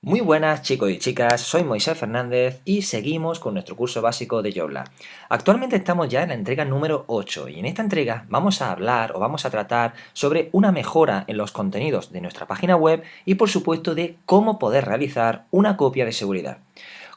Muy buenas chicos y chicas, soy Moisés Fernández y seguimos con nuestro curso básico de Joomla. Actualmente estamos ya en la entrega número 8 y en esta entrega vamos a hablar o vamos a tratar sobre una mejora en los contenidos de nuestra página web y por supuesto de cómo poder realizar una copia de seguridad.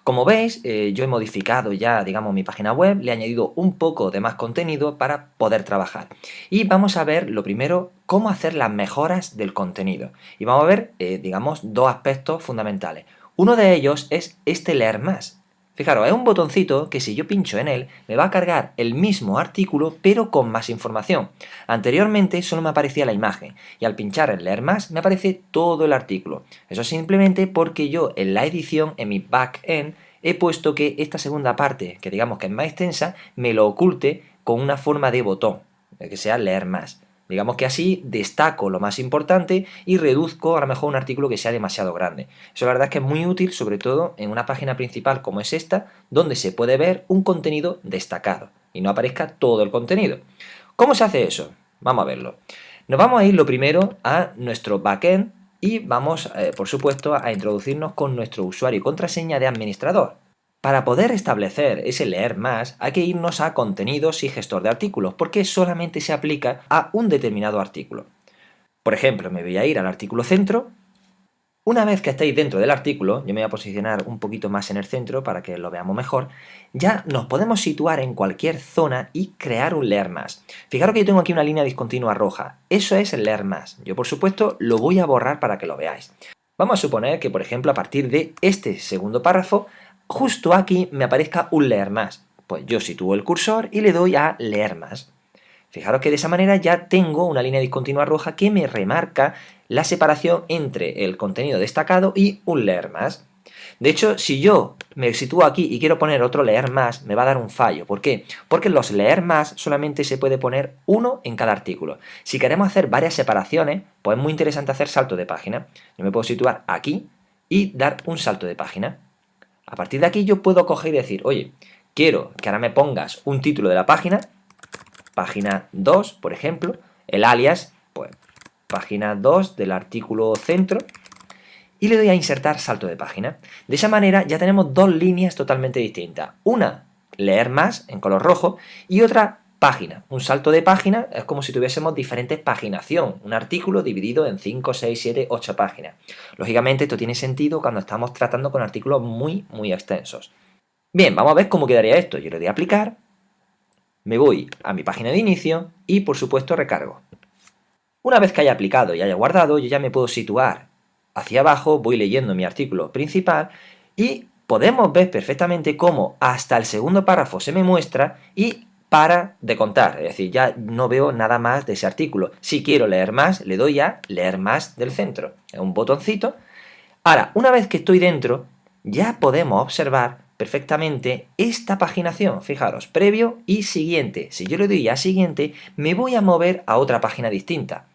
Como veis, yo he modificado ya, digamos, mi página web, le he añadido un poco de más contenido para poder trabajar. Y vamos a ver, lo primero, cómo hacer las mejoras del contenido. Y vamos a ver, digamos, dos aspectos fundamentales. Uno de ellos es este leer más. Fijaros, es un botoncito que si yo pincho en él, me va a cargar el mismo artículo, pero con más información. Anteriormente solo me aparecía la imagen, y al pinchar en leer más, me aparece todo el artículo. Eso simplemente porque yo en la edición, en mi backend, he puesto que esta segunda parte, que digamos que es más extensa, me lo oculte con una forma de botón, que sea leer más. Digamos que así destaco lo más importante y reduzco a lo mejor un artículo que sea demasiado grande. Eso la verdad es que es muy útil, sobre todo en una página principal como es esta, donde se puede ver un contenido destacado y no aparezca todo el contenido. ¿Cómo se hace eso? Vamos a verlo. Nos vamos a ir lo primero a nuestro backend y vamos, por supuesto, a introducirnos con nuestro usuario y contraseña de administrador. Para poder establecer ese leer más, hay que irnos a contenidos y gestor de artículos, porque solamente se aplica a un determinado artículo. Por ejemplo, me voy a ir al artículo centro. Una vez que estéis dentro del artículo, yo me voy a posicionar un poquito más en el centro para que lo veamos mejor, ya nos podemos situar en cualquier zona y crear un leer más. Fijaros que yo tengo aquí una línea discontinua roja, eso es el leer más. Yo por supuesto lo voy a borrar para que lo veáis. Vamos a suponer que por ejemplo a partir de este segundo párrafo, justo aquí me aparezca un leer más. Pues yo sitúo el cursor y le doy a leer más. Fijaros que de esa manera ya tengo una línea discontinua roja que me remarca la separación entre el contenido destacado y un leer más. De hecho, si yo me sitúo aquí y quiero poner otro leer más, me va a dar un fallo. ¿Por qué? Porque en los leer más solamente se puede poner uno en cada artículo. Si queremos hacer varias separaciones, pues es muy interesante hacer salto de página. Yo me puedo situar aquí y dar un salto de página. A partir de aquí yo puedo coger y decir, oye, quiero que ahora me pongas un título de la página, página 2, por ejemplo, el alias, pues página 2 del artículo centro, y le doy a insertar salto de página. De esa manera ya tenemos dos líneas totalmente distintas. Una, leer más, en color rojo, y otra, página. Un salto de página es como si tuviésemos diferentes paginación, un artículo dividido en 5, 6, 7, 8 páginas. Lógicamente esto tiene sentido cuando estamos tratando con artículos muy extensos. Bien, vamos a ver cómo quedaría esto. Yo le doy a aplicar, me voy a mi página de inicio y por supuesto recargo. Una vez que haya aplicado y haya guardado, yo ya me puedo situar hacia abajo, voy leyendo mi artículo principal y podemos ver perfectamente cómo hasta el segundo párrafo se me muestra y para de contar, es decir, ya no veo nada más de ese artículo. Si quiero leer más, le doy a leer más del centro, es un botoncito. Ahora, una vez que estoy dentro, ya podemos observar perfectamente esta paginación, fijaros, previo y siguiente. Si yo le doy a siguiente, me voy a mover a otra página distinta,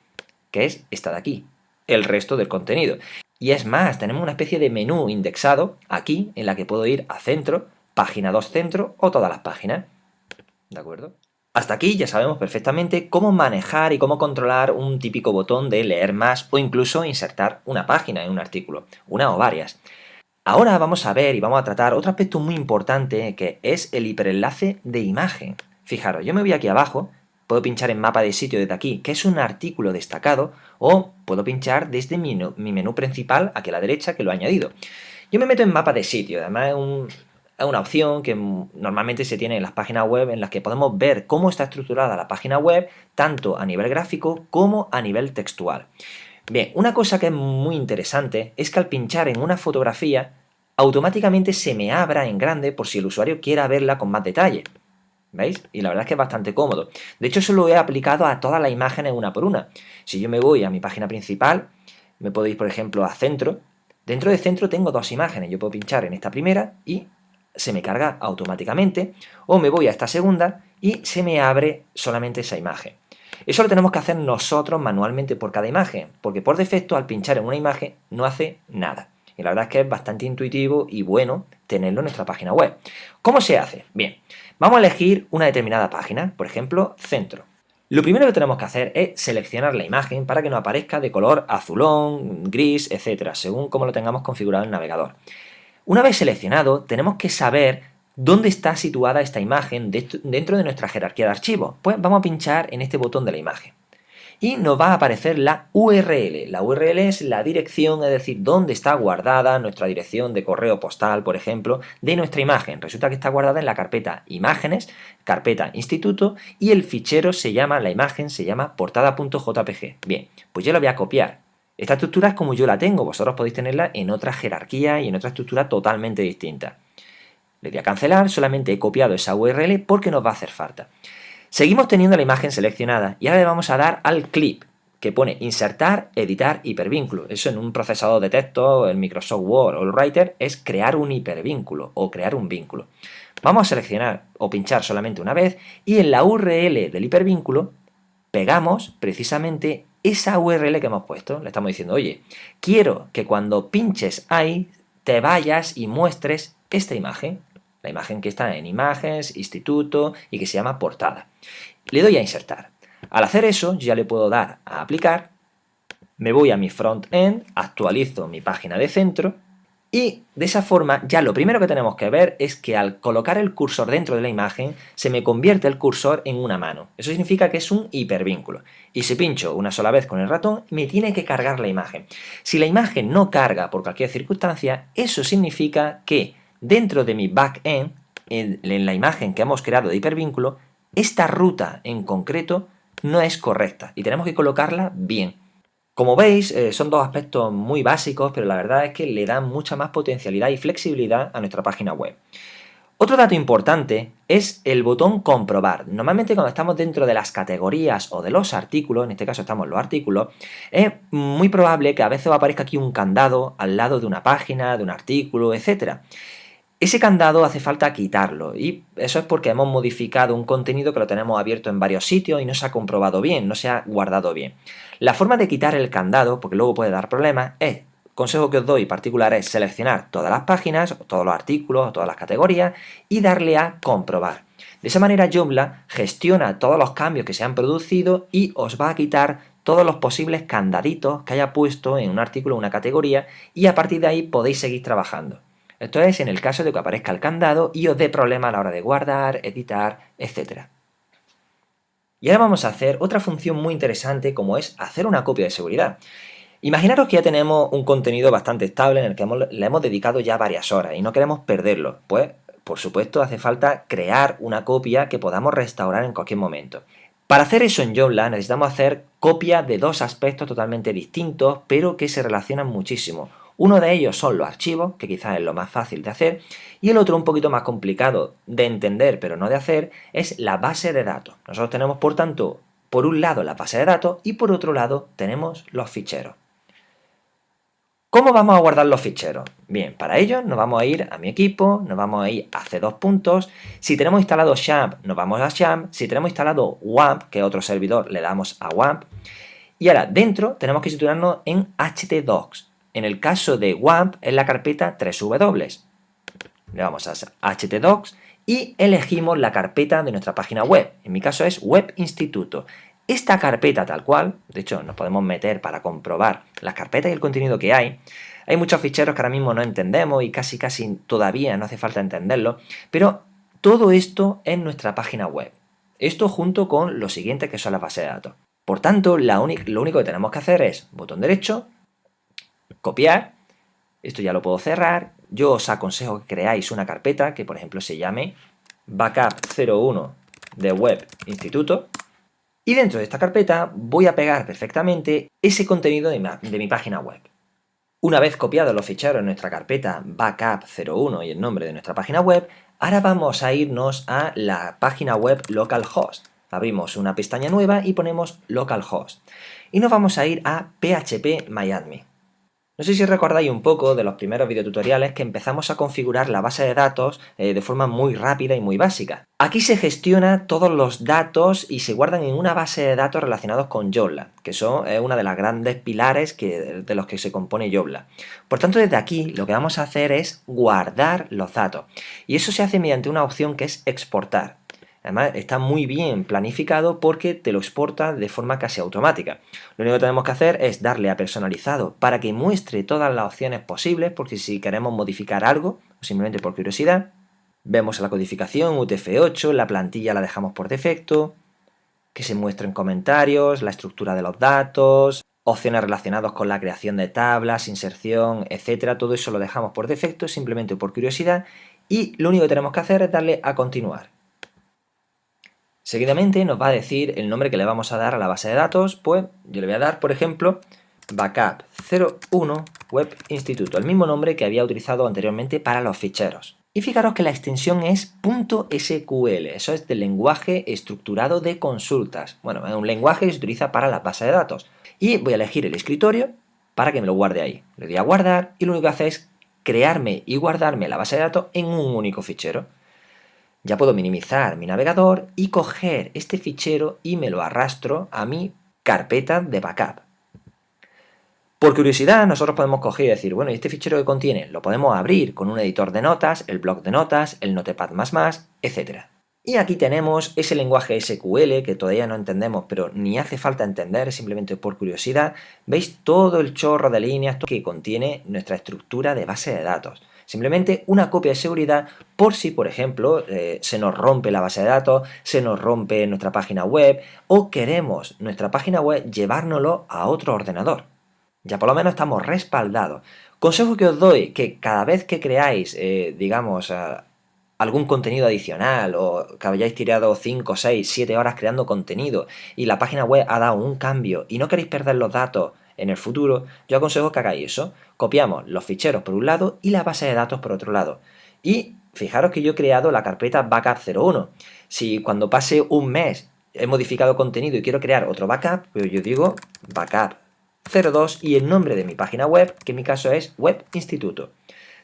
que es esta de aquí, el resto del contenido. Y es más, tenemos una especie de menú indexado aquí, en la que puedo ir a centro, página 2 centro o todas las páginas. ¿De acuerdo? Hasta aquí ya sabemos perfectamente cómo manejar y cómo controlar un típico botón de leer más o incluso insertar una página en un artículo, una o varias. Ahora vamos a ver y vamos a tratar otro aspecto muy importante que es el hiperenlace de imagen. Fijaros, yo me voy aquí abajo, puedo pinchar en mapa de sitio desde aquí, que es un artículo destacado, o puedo pinchar desde mi menú principal aquí a la derecha que lo he añadido. Yo me meto en mapa de sitio, además es una opción que normalmente se tiene en las páginas web en las que podemos ver cómo está estructurada la página web, tanto a nivel gráfico como a nivel textual. Bien, una cosa que es muy interesante es que al pinchar en una fotografía, automáticamente se me abra en grande por si el usuario quiera verla con más detalle. ¿Veis? Y la verdad es que es bastante cómodo. De hecho, eso lo he aplicado a todas las imágenes una por una. Si yo me voy a mi página principal, me puedo ir, por ejemplo, a centro. Dentro de centro tengo dos imágenes. Yo puedo pinchar en esta primera y se me carga automáticamente. O me voy a esta segunda y se me abre solamente esa imagen. Eso lo tenemos que hacer nosotros manualmente por cada imagen, porque por defecto al pinchar en una imagen no hace nada. Y la verdad es que es bastante intuitivo y bueno tenerlo en nuestra página web. ¿Cómo se hace? Bien, vamos a elegir una determinada página, por ejemplo, centro. Lo primero que tenemos que hacer es seleccionar la imagen para que nos aparezca de color azulón, gris, etcétera, según como lo tengamos configurado en el navegador. Una vez seleccionado, tenemos que saber dónde está situada esta imagen dentro de nuestra jerarquía de archivos. Pues vamos a pinchar en este botón de la imagen y nos va a aparecer la URL. La URL es la dirección, es decir, dónde está guardada nuestra dirección de correo postal, por ejemplo, de nuestra imagen. Resulta que está guardada en la carpeta imágenes, carpeta instituto, y el fichero la imagen se llama portada.jpg. Bien, pues yo la voy a copiar. Esta estructura es como yo la tengo, vosotros podéis tenerla en otra jerarquía y en otra estructura totalmente distinta. Le voy a cancelar, solamente he copiado esa URL porque nos va a hacer falta. Seguimos teniendo la imagen seleccionada y ahora le vamos a dar al clip que pone insertar, editar, hipervínculo. Eso en un procesador de texto, el Microsoft Word o el Writer, es crear un hipervínculo o crear un vínculo. Vamos a seleccionar o pinchar solamente una vez y en la URL del hipervínculo pegamos precisamente esa URL que hemos puesto. Le estamos diciendo, oye, quiero que cuando pinches ahí te vayas y muestres esta imagen. La imagen que está en imágenes, instituto y que se llama portada. Le doy a insertar. Al hacer eso, ya le puedo dar a aplicar, me voy a mi front-end, actualizo mi página de centro y de esa forma ya lo primero que tenemos que ver es que al colocar el cursor dentro de la imagen se me convierte el cursor en una mano. Eso significa que es un hipervínculo. Y si pincho una sola vez con el ratón, me tiene que cargar la imagen. Si la imagen no carga por cualquier circunstancia, eso significa que dentro de mi backend, en la imagen que hemos creado de hipervínculo, esta ruta en concreto no es correcta y tenemos que colocarla bien. Como veis, son dos aspectos muy básicos, pero la verdad es que le dan mucha más potencialidad y flexibilidad a nuestra página web. Otro dato importante es el botón comprobar. Normalmente cuando estamos dentro de las categorías o de los artículos, en este caso estamos en los artículos, es muy probable que a veces aparezca aquí un candado al lado de una página, de un artículo, etc. Ese candado hace falta quitarlo y eso es porque hemos modificado un contenido que lo tenemos abierto en varios sitios y no se ha comprobado bien, no se ha guardado bien. La forma de quitar el candado, porque luego puede dar problemas, consejo que os doy particular es seleccionar todas las páginas, todos los artículos, todas las categorías y darle a comprobar. De esa manera Joomla gestiona todos los cambios que se han producido y os va a quitar todos los posibles candaditos que haya puesto en un artículo o una categoría y a partir de ahí podéis seguir trabajando. Esto es en el caso de que aparezca el candado y os dé problema a la hora de guardar, editar, etc. Y ahora vamos a hacer otra función muy interesante como es hacer una copia de seguridad. Imaginaros que ya tenemos un contenido bastante estable en el que le hemos dedicado ya varias horas y no queremos perderlo. Pues, por supuesto, hace falta crear una copia que podamos restaurar en cualquier momento. Para hacer eso en Joomla necesitamos hacer copia de dos aspectos totalmente distintos, pero que se relacionan muchísimo. Uno de ellos son los archivos, que quizás es lo más fácil de hacer, y el otro un poquito más complicado de entender pero no de hacer, es la base de datos. Nosotros tenemos, por tanto, por un lado la base de datos y por otro lado tenemos los ficheros. ¿Cómo vamos a guardar los ficheros? Bien, para ello nos vamos a ir a mi equipo, nos vamos a ir a C2 Si tenemos instalado XAMPP, nos vamos a XAMPP. Si tenemos instalado WAMP, que es otro servidor, le damos a WAMP. Y ahora, dentro tenemos que situarnos en htdocs. En el caso de WAMP, es la carpeta 3W. Le vamos a htdocs y elegimos la carpeta de nuestra página web. En mi caso es Web Instituto. Esta carpeta tal cual, de hecho nos podemos meter para comprobar las carpetas y el contenido que hay. Hay muchos ficheros que ahora mismo no entendemos y casi todavía no hace falta entenderlo, pero todo esto es nuestra página web. Esto junto con lo siguiente que son las bases de datos. Por tanto, lo único que tenemos que hacer es botón derecho, copiar, esto ya lo puedo cerrar. Yo os aconsejo que creáis una carpeta que por ejemplo se llame Backup01 de Web Instituto. Y dentro de esta carpeta voy a pegar perfectamente ese contenido de mi página web. Una vez copiados los ficheros en nuestra carpeta Backup01 y el nombre de nuestra página web, ahora vamos a irnos a la página web localhost. Abrimos una pestaña nueva y ponemos localhost. Y nos vamos a ir a phpMyAdmin. No sé si recordáis un poco de los primeros videotutoriales que empezamos a configurar la base de datos de forma muy rápida y muy básica. Aquí se gestiona todos los datos y se guardan en una base de datos relacionados con Joomla, que son una de las grandes pilares de los que se compone Joomla. Por tanto, desde aquí lo que vamos a hacer es guardar los datos. Y eso se hace mediante una opción que es exportar. Además está muy bien planificado porque te lo exporta de forma casi automática. Lo único que tenemos que hacer es darle a personalizado para que muestre todas las opciones posibles, porque si queremos modificar algo, o simplemente por curiosidad, vemos la codificación UTF-8, la plantilla la dejamos por defecto, que se muestren comentarios, la estructura de los datos, opciones relacionadas con la creación de tablas, inserción, etcétera. Todo eso lo dejamos por defecto, simplemente por curiosidad, y lo único que tenemos que hacer es darle a continuar. Seguidamente nos va a decir el nombre que le vamos a dar a la base de datos, pues yo le voy a dar, por ejemplo, Backup 01 Web Instituto, el mismo nombre que había utilizado anteriormente para los ficheros. Y fijaros que la extensión es .sql, eso es del lenguaje estructurado de consultas. Bueno, es un lenguaje que se utiliza para la base de datos. Y voy a elegir el escritorio para que me lo guarde ahí. Le doy a guardar y lo único que hace es crearme y guardarme la base de datos en un único fichero. Ya puedo minimizar mi navegador y coger este fichero y me lo arrastro a mi carpeta de backup. Por curiosidad, nosotros podemos coger y decir, bueno, ¿y este fichero que contiene? Lo podemos abrir con un editor de notas, el bloc de notas, el Notepad++, etc. Y aquí tenemos ese lenguaje SQL que todavía no entendemos, pero ni hace falta entender, simplemente por curiosidad. ¿Veis todo el chorro de líneas que contiene nuestra estructura de base de datos? Simplemente una copia de seguridad por si, por ejemplo, se nos rompe la base de datos, se nos rompe nuestra página web o queremos nuestra página web llevárnoslo a otro ordenador. Ya por lo menos estamos respaldados. Consejo que os doy, que cada vez que creáis, digamos, algún contenido adicional o que hayáis tirado 5, 6, 7 horas creando contenido y la página web ha dado un cambio y no queréis perder los datos en el futuro, yo aconsejo que hagáis eso. Copiamos los ficheros por un lado y la base de datos por otro lado. Y fijaros que yo he creado la carpeta Backup 01. Si cuando pase un mes he modificado contenido y quiero crear otro backup, pues yo digo Backup 02 y el nombre de mi página web, que en mi caso es Web Instituto.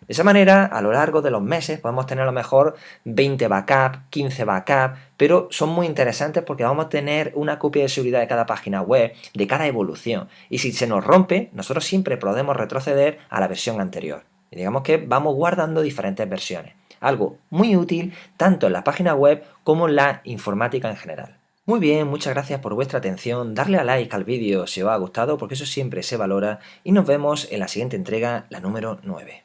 De esa manera, a lo largo de los meses podemos tener a lo mejor 20 backup, 15 backup, pero son muy interesantes porque vamos a tener una copia de seguridad de cada página web, de cada evolución. Y si se nos rompe, nosotros siempre podemos retroceder a la versión anterior. Y digamos que vamos guardando diferentes versiones. Algo muy útil tanto en la página web como en la informática en general. Muy bien, muchas gracias por vuestra atención, darle a like al vídeo si os ha gustado porque eso siempre se valora y nos vemos en la siguiente entrega, la número 9.